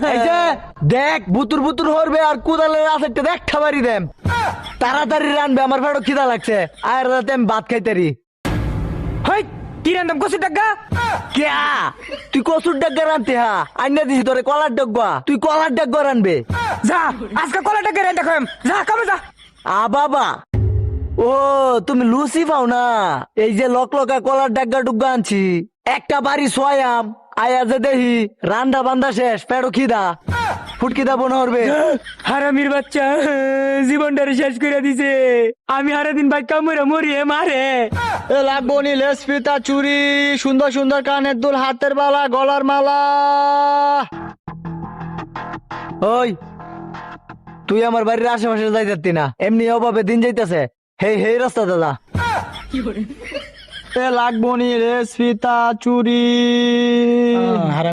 এই যে দেখ বুতুর বুতুর হরবে আর কুদালের আছে দেখ খাবারই দেম তাড়াতাড়ি রানবে আমার পেটও খিদা লাগছে আর রাতে আমি ভাত খাইতারি হই কি রান্দাম কষি টাকা কেয়া তুই কসুর ডাগ্গা রানতে হা আইনা দিছি তোরে কলার ডাগ্গা তুই কলার ডাগ্গা রানবে যা আজকে কলা টাকা রান্দা খাম যা কামে যা বাবা ও তুমি লুচি পাও না এই যে লকলকা কলার ডাগ্গা ডুগ্গা আনছি একটা বাড়ি সোয়াম আয়া যে দেহি রান্না বান্দা শেষ পেটও খিদা ফুটকি দা বোন হরবে হারামির বাচ্চা জীবনটারে শেষ করে দিছে আমি সারাদিন ভাই কামড়ে মরিয়ে মারে এ লাগবো নি লেস ফিতা চুরি সুন্দর সুন্দর কানের দুল হাতের বালা গলার মালা ওই তুই আমার বাড়ির আশেপাশে যাইতে না এমনি অভাবে দিন যাইতেছে হেই হেই রাস্তা দাদা এ লাগবো নি লেস ফিতা চুরি